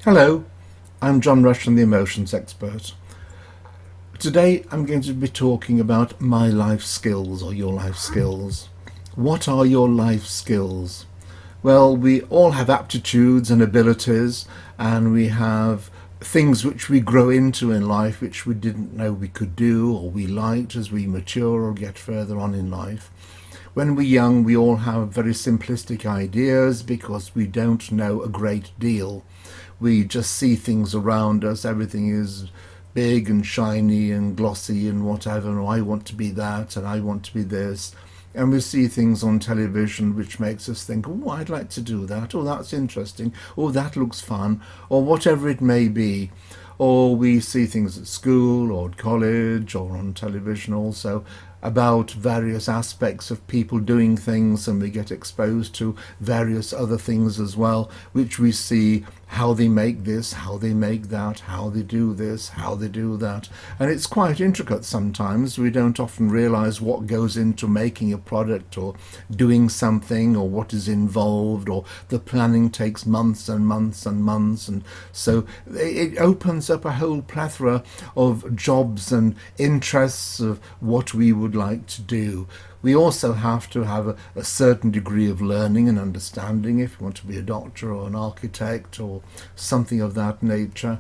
Hello, I'm John Rushton, the Emotions Expert. Today I'm going to be talking about my life skills or your life skills. What are your life skills? Well, we all have aptitudes and abilities, and we have things which we grow into in life which we didn't know we could do or we liked as we mature or get further on in life. When we're young, we all have very simplistic ideas because we don't know a great deal. We just see things around us, everything is big and shiny and glossy and whatever, and I want to be that and I want to be this. And we see things on television which makes us think, oh, I'd like to do that, oh, that's interesting, oh, that looks fun, or whatever it may be. Or we see things at school or at college or on television also about various aspects of people doing things, and we get exposed to various other things as well, which we see how they make this, how they make that, how they do this, how they do that. And it's quite intricate sometimes. We don't often realize what goes into making a product or doing something, or what is involved, or the planning takes months and months and months. And so it opens up a whole plethora of jobs and interests of what we would like to do. We also have to have a certain degree of learning and understanding if you want to be a doctor or an architect or something of that nature.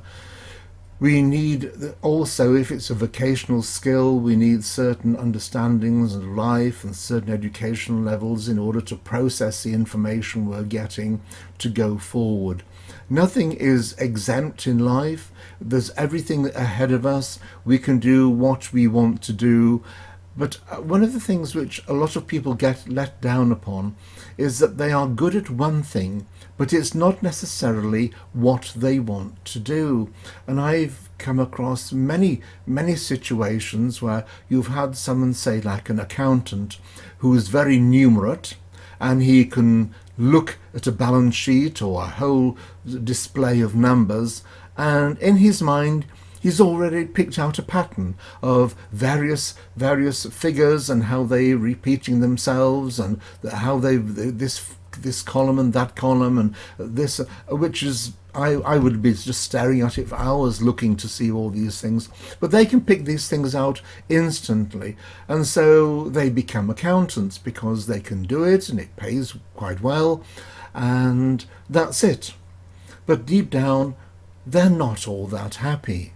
We need also, if it's a vocational skill, we need certain understandings of life and certain educational levels in order to process the information we're getting to go forward. Nothing is exempt in life. There's everything ahead of us. We can do what we want to do. But one of the things which a lot of people get let down upon is that they are good at one thing, but it's not necessarily what they want to do. And I've come across many situations where you've had someone, say like an accountant, who is very numerate, and he can look at a balance sheet or a whole display of numbers, and in his mind he's already picked out a pattern of various figures and how they're repeating themselves, and how they this column and that column and this, which is I would be just staring at it for hours looking to see all these things. But they can pick these things out instantly, and so they become accountants because they can do it and it pays quite well, and that's it. But deep down, they're not all that happy.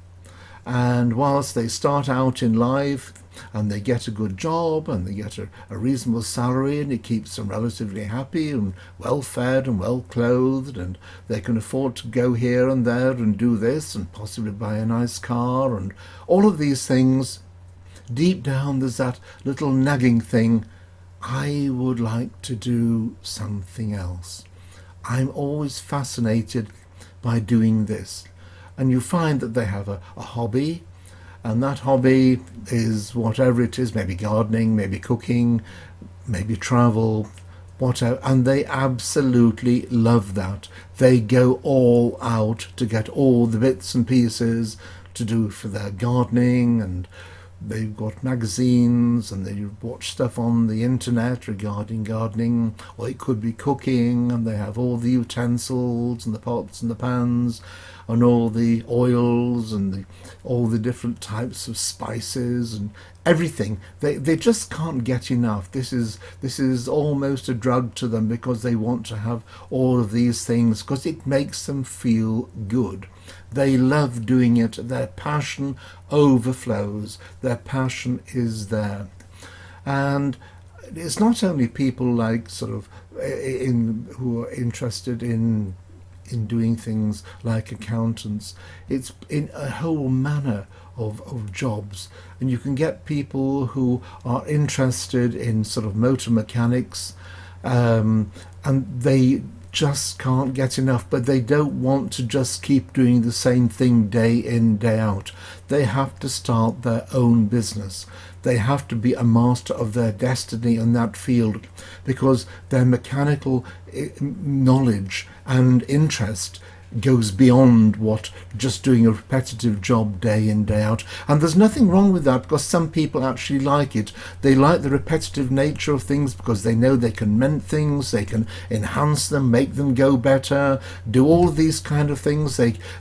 And whilst they start out in life and they get a good job and they get a reasonable salary, and it keeps them relatively happy and well fed and well clothed, and they can afford to go here and there and do this and possibly buy a nice car and all of these things, deep down there's that little nagging thing, I would like to do something else. I'm always fascinated by doing this. And you find that they have a hobby, and that hobby is whatever it is, maybe gardening, maybe cooking, maybe travel, whatever, and they absolutely love that. They go all out to get all the bits and pieces to do for their gardening, and they've got magazines and they watch stuff on the internet regarding gardening, or it could be cooking, and they have all the utensils and the pots and the pans and all the oils and all the different types of spices and everything. They just can't get enough. This is almost a drug to them, because they want to have all of these things because it makes them feel good. They love doing it. Their passion overflows. Their passion is there. And it's not only people like sort of who are interested in doing things like accountants. It's in a whole manner of jobs, and you can get people who are interested in sort of motor mechanics, and they just can't get enough, but they don't want to just keep doing the same thing day in, day out. They have to start their own business. They have to be a master of their destiny in that field, because their mechanical knowledge and interest goes beyond what just doing a repetitive job day in, day out. And there's nothing wrong with that, because some people actually like it. They like the repetitive nature of things because they know they can mend things, they can enhance them, make them go better, do all these kind of things.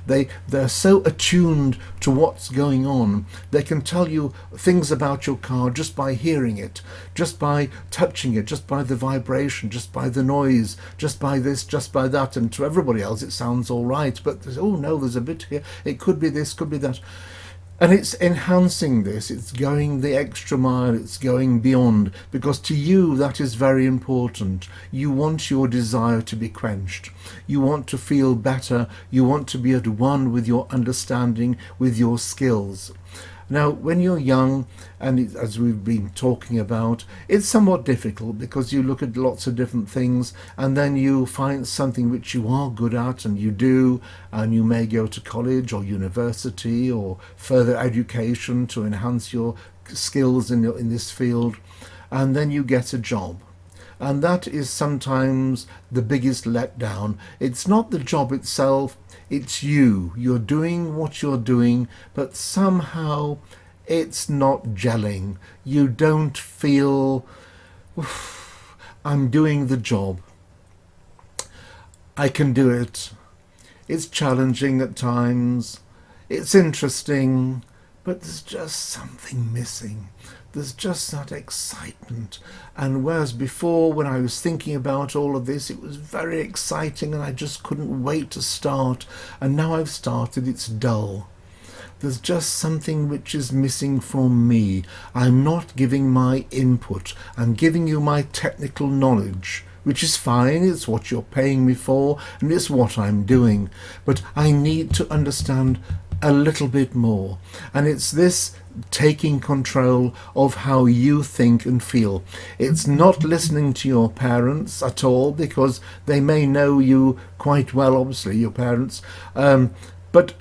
They're so attuned to what's going on. They can tell you things about your car just by hearing it, just by touching it, just by the vibration, just by the noise, just by this, just by that. And to everybody else it sounds all right, but oh no, there's a bit here, it could be this, could be that. And it's enhancing this, it's going the extra mile, it's going beyond, because to you that is very important. You want your desire to be quenched. You want to feel better. You want to be at one with your understanding, with your skills. Now, when you're young, and as we've been talking about, it's somewhat difficult because you look at lots of different things and then you find something which you are good at and you do, and you may go to college or university or further education to enhance your skills in this field, and then you get a job. And that is sometimes the biggest letdown. It's not the job itself, it's you. You're doing what you're doing, but somehow it's not gelling. You don't feel, I'm doing the job. I can do it. It's challenging at times. It's interesting, but there's just something missing. There's just that excitement. And whereas before, when I was thinking about all of this, it was very exciting and I just couldn't wait to start. And now I've started, it's dull. There's just something which is missing from me. I'm not giving my input. I'm giving you my technical knowledge, which is fine. It's what you're paying me for and it's what I'm doing. But I need to understand a little bit more. And it's this taking control of how you think and feel. It's not listening to your parents at all, because they may know you quite well, obviously, your parents, but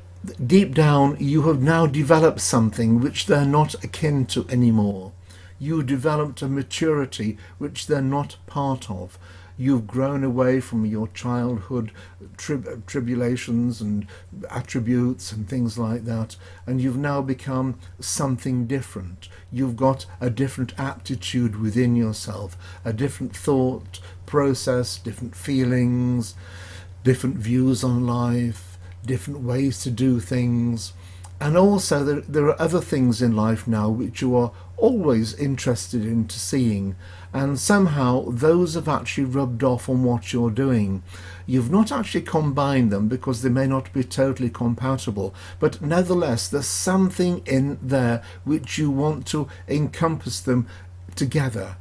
deep down you have now developed something which they're not akin to anymore. You developed a maturity which they're not part of. You've grown away from your childhood tribulations and attributes and things like that, and you've now become something different. You've got a different aptitude within yourself, a different thought process, different feelings, different views on life, different ways to do things. And also there are other things in life now which you are always interested in seeing, and somehow those have actually rubbed off on what you're doing. You've not actually combined them because they may not be totally compatible, but nevertheless there's something in there which you want to encompass them together,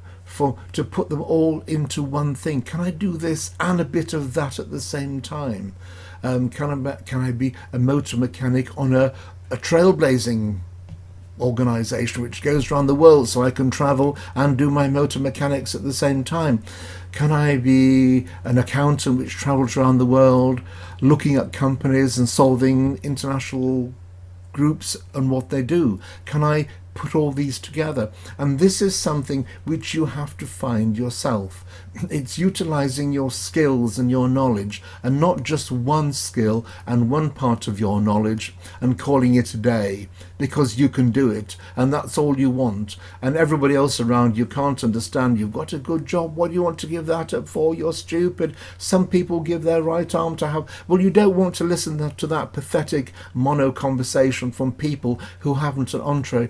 to put them all into one thing. Can I do this and a bit of that at the same time? Can I be a motor mechanic on a trailblazing organisation which goes around the world so I can travel and do my motor mechanics at the same time? Can I be an accountant which travels around the world looking at companies and solving international groups and what they do? Can I put all these together? And this is something which you have to find yourself. It's utilizing your skills and your knowledge, and not just one skill and one part of your knowledge and calling it a day because you can do it and that's all you want, and everybody else around you can't understand. You've got a good job, what do you want to give that up for? You're stupid. Some people give their right arm to have, well, you don't want to listen to that pathetic mono conversation from people who haven't an entree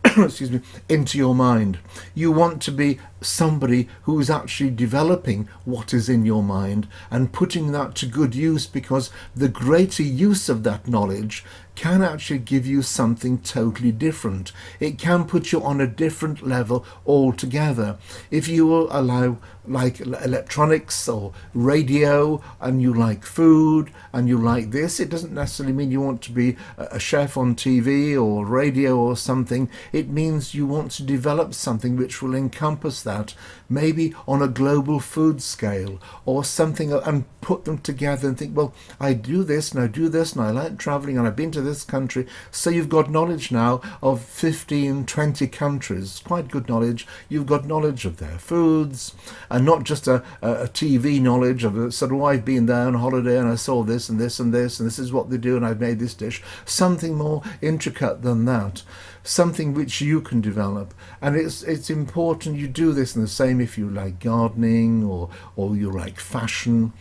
excuse me, into your mind. You want to be somebody who is actually developing what is in your mind and putting that to good use, because the greater use of that knowledge can actually give you something totally different. It can put you on a different level altogether. If you will allow, like electronics or radio, and you like food and you like this, it doesn't necessarily mean you want to be a chef on TV or radio or something. It means you want to develop something which will encompass that, maybe on a global food scale or something, and put them together and think, well, I do this and I do this and I like traveling and I've been to this country. So you've got knowledge now of 15, 20 countries, quite good knowledge. You've got knowledge of their foods, and not just a TV knowledge of sort of, oh, I've been there on holiday and I saw this and this and this and this is what they do and I've made this dish. Something more intricate than that, something which you can develop. And it's important you do this. And the same if you like gardening, or you like fashion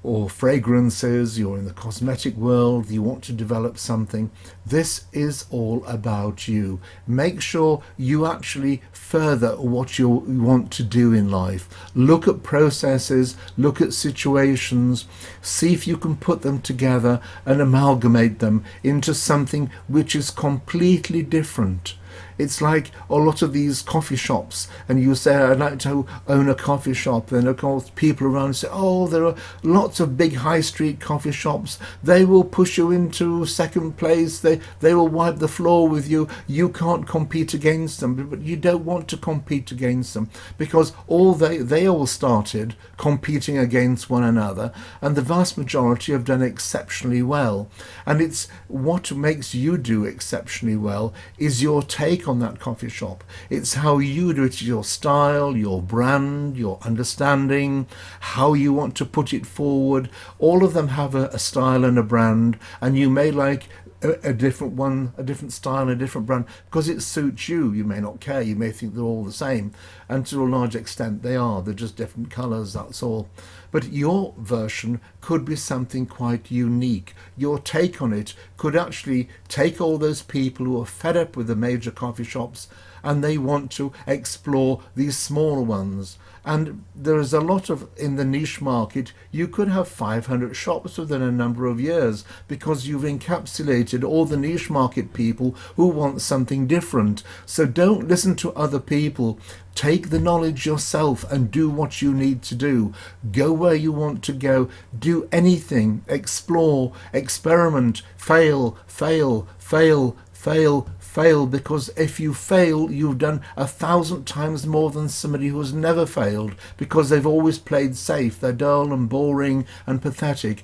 or fragrances, you're in the cosmetic world, you want to develop something. This is all about you. Make sure you actually further what you want to do in life. Look at processes, look at situations, see if you can put them together and amalgamate them into something which is completely different. It's like a lot of these coffee shops, and you say, I'd like to own a coffee shop. Then of course people around say, oh, there are lots of big high street coffee shops. They will push you into second place. They will wipe the floor with you. You can't compete against them. But you don't want to compete against them, because they all started competing against one another, and the vast majority have done exceptionally well. And it's what makes you do exceptionally well is your take on that coffee shop. It's how you do it, your style, your brand, your understanding, how you want to put it forward. All of them have a style and a brand, and you may like a different one, a different style, a different brand, because it suits you. You may not care, you may think they're all the same, and to a large extent they are. They're just different colours, that's all. But your version could be something quite unique. Your take on it could actually take all those people who are fed up with the major coffee shops and they want to explore these smaller ones. And there is a lot of, in the niche market, you could have 500 shops within a number of years, because you've encapsulated all the niche market people who want something different. So don't listen to other people. Take the knowledge yourself and do what you need to do. Go where you want to go. Do anything. Explore, experiment, fail, fail, fail, fail, fail, because if you fail, you've done 1,000 times more than somebody who has never failed, because they've always played safe. They're dull and boring and pathetic.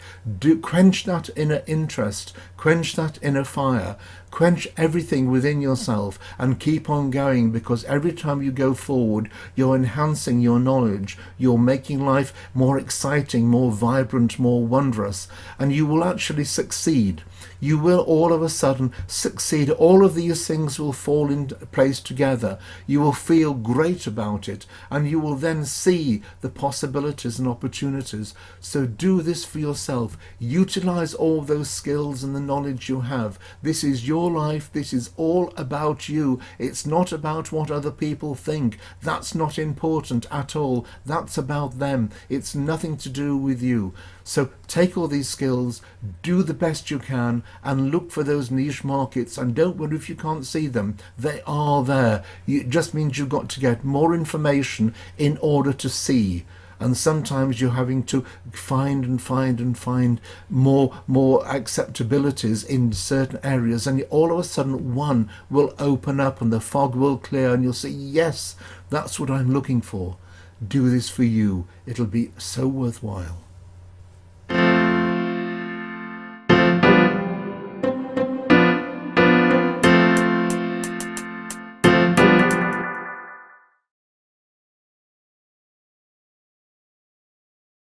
Quench that inner interest, quench that inner fire, quench everything within yourself and keep on going, because every time you go forward, you're enhancing your knowledge, you're making life more exciting, more vibrant, more wondrous, and you will actually succeed. You will all of a sudden succeed. All of these things will fall into place together. You will feel great about it, and you will then see the possibilities and opportunities. So do this for yourself. Utilize all those skills and the knowledge you have. This is your life. This is all about you. It's not about what other people think. That's not important at all. That's about them. It's nothing to do with you. So take all these skills, do the best you can, and look for those niche markets, and don't worry if you can't see them. They are there. It just means you've got to get more information in order to see. And sometimes you're having to find and find and find more acceptabilities in certain areas, and all of a sudden one will open up and the fog will clear and you'll say, yes, that's what I'm looking for. Do this for you. It'll be so worthwhile.